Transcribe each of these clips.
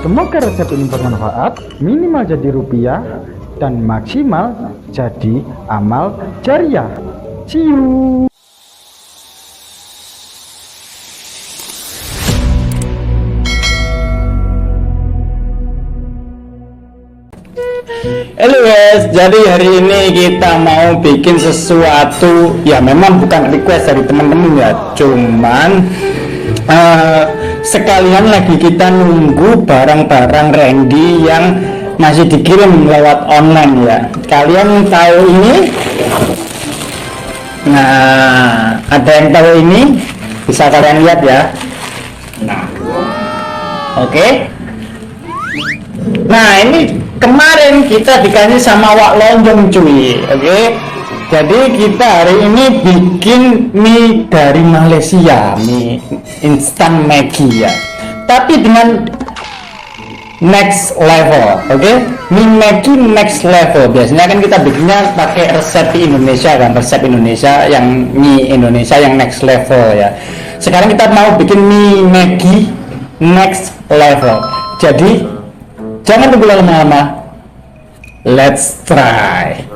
Semoga resep ini bermanfaat, minimal jadi rupiah, dan maksimal jadi amal jariah. See you. Halo guys, jadi hari ini kita mau bikin sesuatu, ya memang bukan request dari teman-teman ya, cuman sekalian lagi kita nunggu barang-barang Randy yang masih dikirim lewat online ya. Kalian tahu ini? Nah, ada yang tahu ini? Bisa kalian lihat ya. Nah, oke. Nah, ini kemarin kita dikasih sama Wak Lonjong cuy, oke. Jadi kita hari ini bikin mie dari Malaysia, mie instan Maggi ya. Tapi dengan next level, oke? Mie Maggi next level. Biasanya kan kita bikinnya pakai resep di Indonesia kan, resep Indonesia yang mie Indonesia yang next level ya. Sekarang kita mau bikin mie Maggi next level. Jadi jangan tunggu lama-lama. Let's try.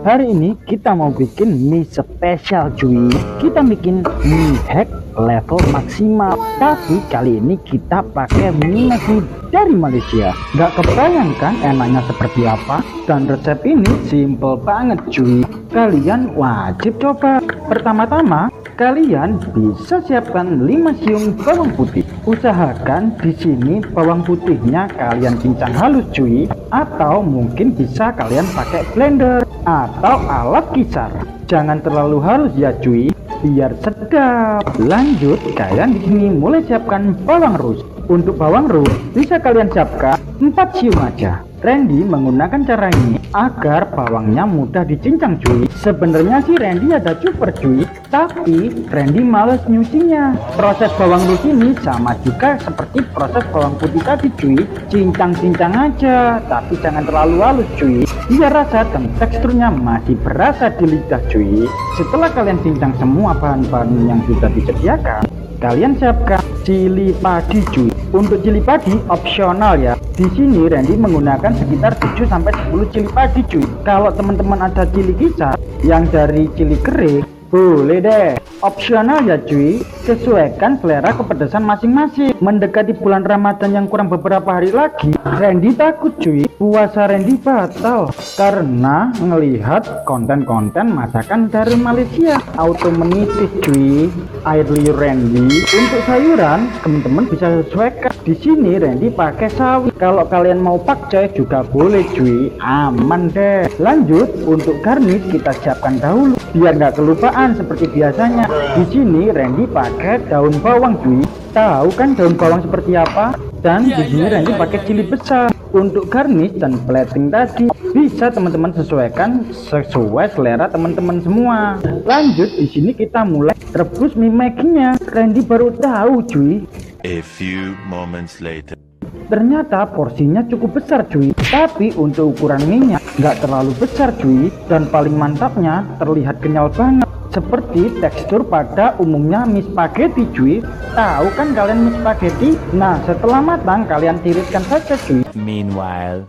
Hari ini kita mau bikin mie spesial cuy. Kita bikin mie hack level maksimal. Tapi kali ini kita pakai mie Maggi dari Malaysia. Gak kebayang kan enaknya seperti apa? Dan resep ini simple banget cuy. Kalian wajib coba. Pertama-tama kalian bisa siapkan 5 siung bawang putih. Usahakan di sini bawang putihnya kalian cincang halus cuy, atau mungkin bisa kalian pakai blender atau alat kisar. Jangan terlalu halus ya cuy, biar sedap. Lanjut, kalian di sini mulai siapkan bawang rus. Untuk bawang rus bisa kalian siapkan 4 siung aja. Randy menggunakan cara ini agar bawangnya mudah dicincang cuy. Sebenarnya sih Randy ada cuper cuy, tapi Randy males nyucinya. Proses bawang rus ini sama juga seperti proses bawang putih tadi cuy. Cincang-cincang aja, tapi jangan terlalu halus cuy, biar rasa dan teksturnya masih berasa di lidah cuy. Setelah kalian cincang semua bahan-bahan yang sudah disediakan, kalian siapkan cili padi cuy. Untuk cili padi opsional ya. Di sini Randy menggunakan sekitar 7 sampai 10 cili padi cuy. Kalau teman-teman ada cili kisar yang dari cili kering, boleh deh. Opsional ya cuy, sesuaikan selera kepedasan masing-masing. Mendekati bulan Ramadan yang kurang beberapa hari lagi, Randy takut cuy puasa Randy batal karena ngelihat konten-konten masakan dari Malaysia auto menipis cuy air liur Randy. Untuk sayuran teman-teman bisa sesuaikan. Di sini Randy pakai sawi. Kalau kalian mau pakcoy juga boleh cuy, aman deh. Lanjut, untuk garnish kita siapkan dahulu biar nggak kelupaan seperti biasanya. Di sini Randy pakai daun bawang cuy. Tahu kan daun bawang seperti apa? Dan di sini Randy pakai cili besar. Untuk garnish dan plating tadi bisa teman-teman sesuaikan sesuai selera teman-teman semua. Lanjut, di sini kita mulai rebus mie Maggi-nya. Randy baru tahu cuy, A few moments later. ternyata porsinya cukup besar cuy. Tapi untuk ukuran mie-nya nggak terlalu besar cuy. Dan paling mantapnya terlihat kenyal banget, seperti tekstur pada umumnya mie spaghetti cuy. Tahu kan kalian mie spaghetti? Nah, setelah matang kalian tiriskan saja cuy. Meanwhile,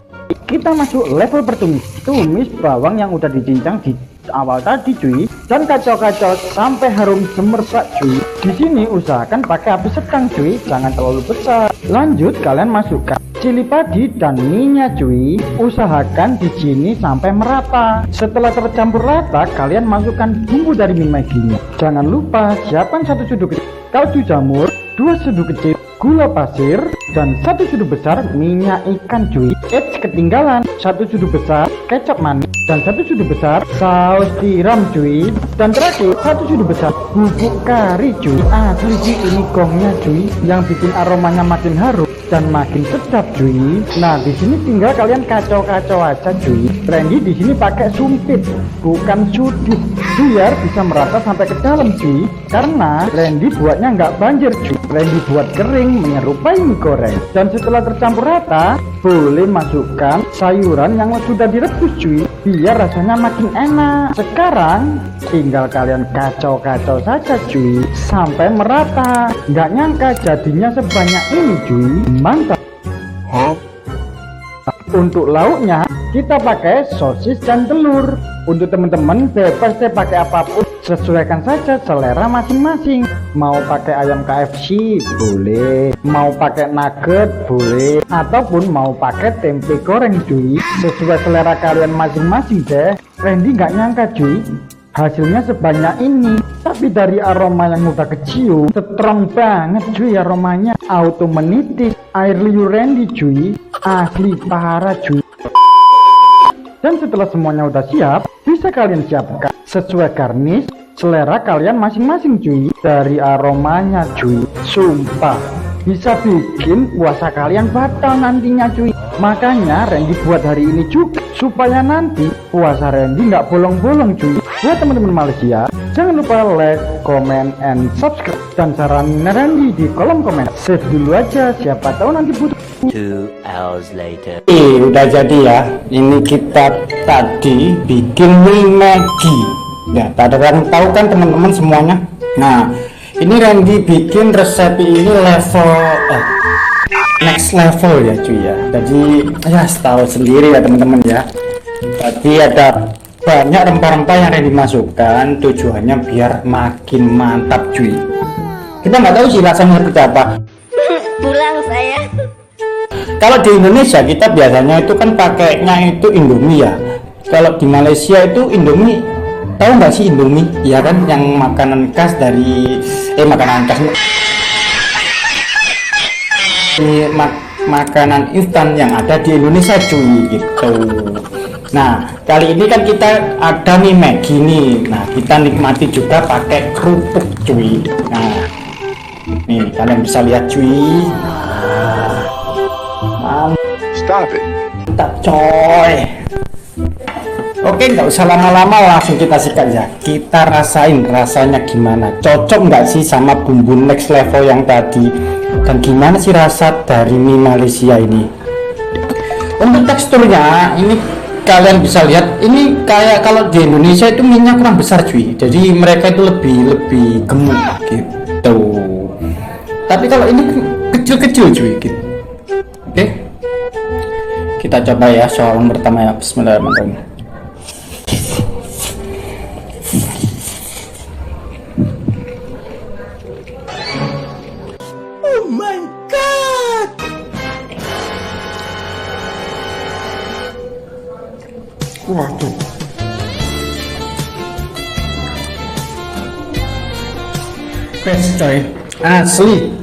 Kita masuk level bertumis. Tumis bawang yang udah dicincang di awal tadi cuy, dan kacau-kacau sampai harum semerbak cuy. Di sini usahakan pakai api sedang cuy, jangan terlalu besar. Lanjut, kalian masukkan cili padi dan mie-nya cuy. Usahakan di sini sampai merata. Setelah tercampur rata, kalian masukkan bumbu dari mie Maggi-nya. Jangan lupa siapkan 1 sudut kecil kaldu jamur, 2 sudut kecil gula pasir, dan 1 sudut besar minyak ikan cuy. Ketinggalan 1 sudut besar kecap manis, dan 1 sudut besar saus tiram cuy. Dan terakhir 1 sudut besar bubuk kari cuy. Asli sih ini gongnya cuy, yang bikin aromanya makin harum dan makin sedap cuy. Nah, di sini tinggal kalian kacau-kacau aja cuy. Randy di sini pakai sumpit, bukan sudut. biar bisa merata sampai ke dalam cuy. Karena Randy buatnya nggak banjir cuy, Randy buat kering menyerupai mie goreng. Dan setelah tercampur rata, boleh masukkan sayuran yang sudah direbus cuy, biar rasanya makin enak. Sekarang tinggal kalian kacau-kacau saja cuy sampai merata. Nggak nyangka jadinya sebanyak ini cuy, mantap. Untuk lauknya kita pakai sosis dan telur. Untuk teman-teman bebas deh pakai apapun, sesuaikan saja selera masing-masing. Mau pakai ayam KFC boleh, mau pakai nugget boleh, ataupun mau pakai tempe goreng cuy, sesuai selera kalian masing-masing deh. Randy nggak nyangka cuy hasilnya sebanyak ini, tapi dari aroma yang udah kecium strong banget cuy, aromanya auto menitis air liur Randy cuy, asli parah cuy. Dan setelah semuanya udah siap, bisa kalian siapkan sesuai garnish selera kalian masing-masing cuy. Dari aromanya cuy, sumpah bisa bikin puasa kalian batal nantinya cuy. Makanya Randy buat hari ini juga supaya nanti puasa Randy nggak bolong-bolong cuy. Buat teman-teman Malaysia, jangan lupa like, comment, and subscribe, dan saranin Randy di kolom komen. Save dulu aja, siapa tahu nanti butuh. 2 hours later. Udah jadi ya. Ini kita tadi bikin mie Maggi. Ya, tahu kan teman-teman semuanya. Nah, ini Randy bikin resep ini level next level ya cuy ya. Jadi ya tahu sendiri ya teman-teman ya. Tadi ada banyak rempah-rempah yang Randy masukkan, tujuannya biar makin mantap cuy. Kita nggak tahu sih rasanya seperti apa. Pulang saya. Kalau di Indonesia kita biasanya itu kan pakainya itu Indomie ya. Kalau di Malaysia itu Indomie, tahu nggak sih Indomie? Ya kan, yang makanan khas dari makanan khas makanan instan yang ada di Indonesia cuy gitu. Nah, kali ini kan kita ada nih Maggi nih. Nah, kita nikmati juga pakai kerupuk cuy. Nah, nih kalian bisa lihat cuy. Stop it. Mantap coy. Oke, nggak usah lama-lama, langsung kita sikat ya. Kita rasain rasanya gimana, cocok nggak sih sama bumbu next level yang tadi, dan gimana sih rasa dari mie Malaysia ini. Untuk teksturnya ini kalian bisa lihat, ini kayak kalau di Indonesia itu minyak kurang besar cuy, jadi mereka itu lebih gemuk gitu. Tapi kalau ini kecil-kecil cuy gitu. Oke, kita coba ya soal yang pertama ya. Bismillahirrahmanirrahim. Oh my god. Waduh. Best coy, asli.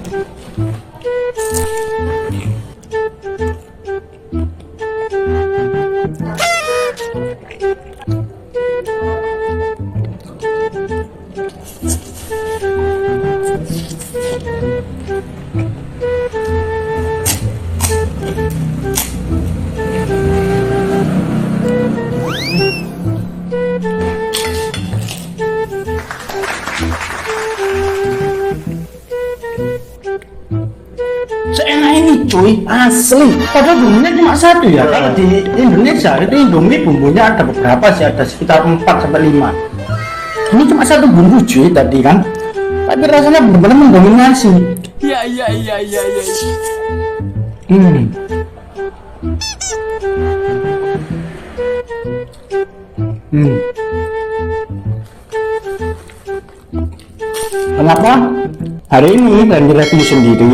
Seenak ini cuy, asli. Padahal bumbunya cuma satu ya. Kalau di Indonesia itu Indomie bumbunya ada beberapa sih, ada sekitar 4-5. Ini cuma satu bumbu cuy tadi kan, tapi rasanya benar-benar mendominasi. Iya. Kenapa hari ini dan review sendiri?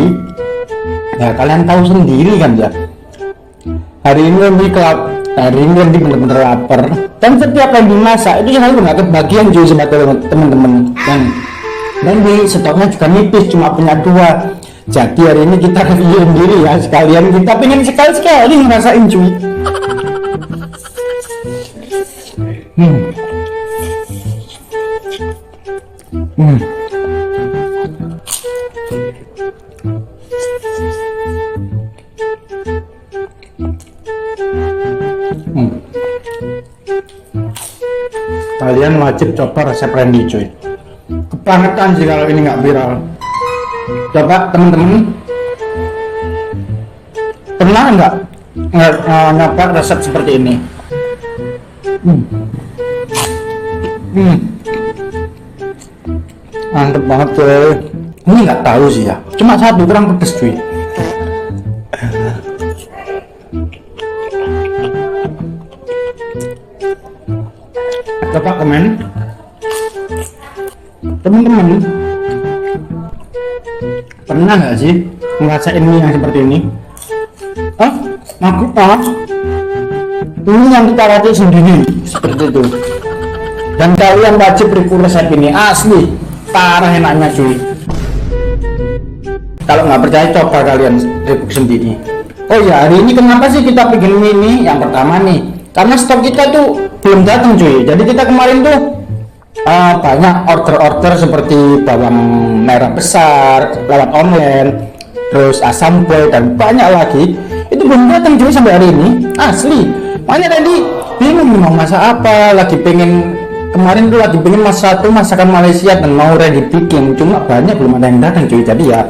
Ya kalian tahu sendiri kan ya. Hari ini Randy bener-bener lapar, dan setiap Randy masak itu selalu nggak kebagian cuy sama temen-temen. Dan di stoknya juga nipis, cuma punya 2. Jadi hari ini kita review sendiri ya, sekalian kita pengen sekali-sekali ngerasain cuy. Kalian wajib coba resep Randy cuy. Kebangetan sih kalau ini nggak viral. Coba temen-temen, pernah nggak nyoba resep seperti ini? Mantep banget cuy. Ini nggak tahu sih ya, cuma satu kurang pedes cuy. Coba komen teman-teman, pernah nggak sih ngerasain mie yang seperti ini? Ini yang kita racik sendiri seperti itu. Dan kalian wajib review resep ini, asli parah enaknya cuy. Kalau nggak percaya coba kalian review sendiri. Oh ya, hari ini kenapa sih kita bikin mie ini? Yang pertama nih, karena stok kita tuh belum datang cuy. Jadi kita kemarin tuh banyak order seperti bawang merah besar lewat online, terus asam boy dan banyak lagi. Itu belum datang cuy sampai hari ini, asli. Makanya tadi bingung mau masak apa, lagi pengen kemarin tuh lagi pengen masak satu masakan Malaysia dan mau ready bikin, cuma banyak belum ada yang datang cuy. Jadi ya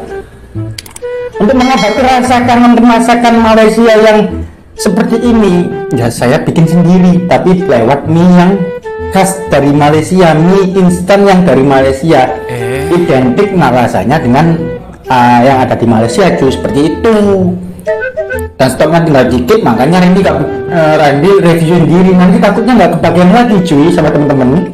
untuk mengobati rasa kangen masakan Malaysia yang seperti ini, ya saya bikin sendiri, tapi lewat mie yang khas dari Malaysia, mie instan yang dari Malaysia, identik rasanya dengan yang ada di Malaysia cuy, seperti itu. Dan stoknya tinggal dikit, makanya Randy review sendiri, nanti takutnya nggak kebagian lagi cuy sama temen-temen.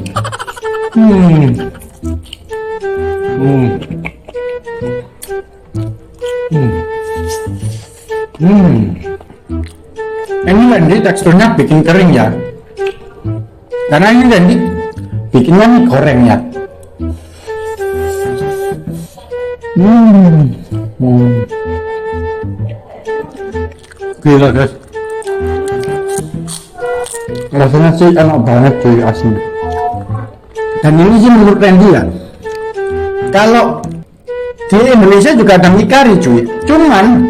Ini Randy teksturnya bikin kering ya, karena ini Randy bikinnya nih goreng ya. Gila guys, rasanya sih enak banget cuy, asli. Dan ini sih menurut Randy ya, kalau di Indonesia juga ada mie kari cuy, cuman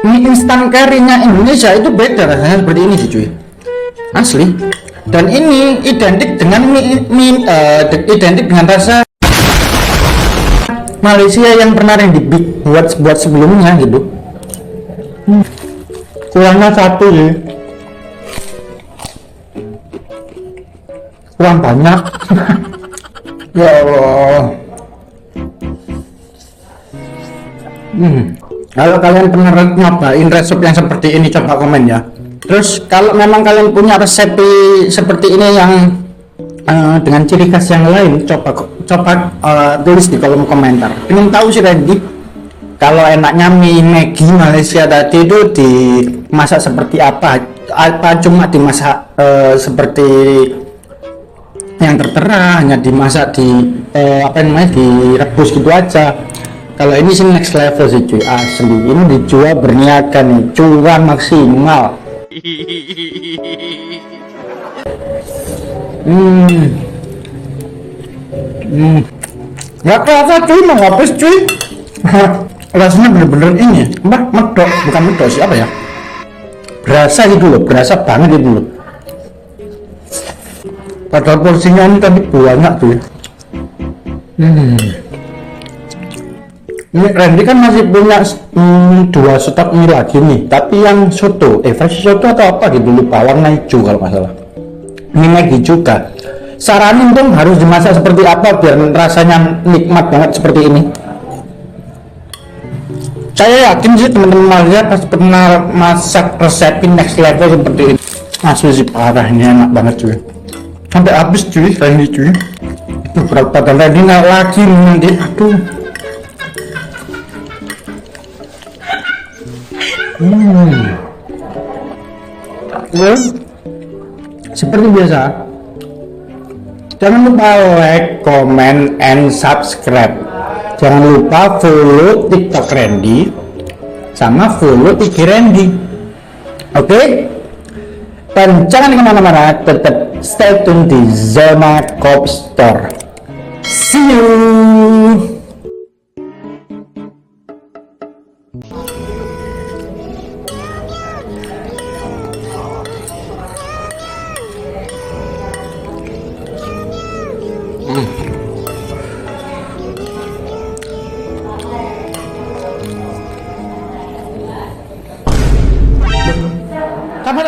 mie instan karinya Indonesia itu beda rasanya seperti ini sih cuy, asli. Dan ini identik dengan identik dengan rasa Malaysia yang pernah Randy buat sebelumnya gitu. Kurangnya satu ya, kurang banyak. Ya Allah. Kalau kalian pernah nyobain resep yang seperti ini, coba komen ya. Terus kalau memang kalian punya resep seperti ini yang dengan ciri khas yang lain, coba tulis di kolom komentar. Pengen tahu sih Randy, kalau enaknya mie Maggi Malaysia tadi itu dimasak seperti apa cuma dimasak seperti yang tertera, hanya dimasak direbus gitu aja. Kalau ini sih next level sih cuy, asli. Ini dijual berniaga nih, cuan maksimal. Gak kerasa cuy, mau habis cuy. Rasanya bener-bener ini medok, bukan medok sih, apa ya, berasa gitu loh, berasa banget gitu loh. Padahal porsinya ini tadi banyak tuh. Ini Randy kan masih punya 2 stok mie lagi nih, tapi yang soto, versi soto atau apa gitu, lupa, warna hijau kalau nggak salah. Ini Maggi juga. Saranin dong harus dimasak seperti apa biar rasanya nikmat banget seperti ini. Saya yakin sih teman-teman Malaysia pasti pernah masak resep next level seperti ini. Asli sih parah, ini enak banget cuy. Sampai habis cuy, Randy cuy. Itu berat badan Randy naik lagi nanti, aduh. Seperti biasa, jangan lupa like, comment, and subscribe. Jangan lupa follow TikTok Randy sama follow IG Randy. Oke? Dan jangan kemana-mana, tetap stay tune di Zona Kopi Store. See you. Kamera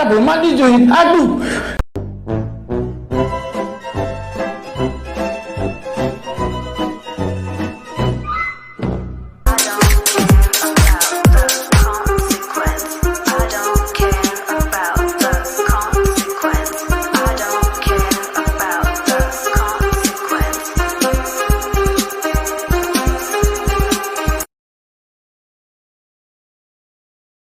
belum mati cuy. Aduh.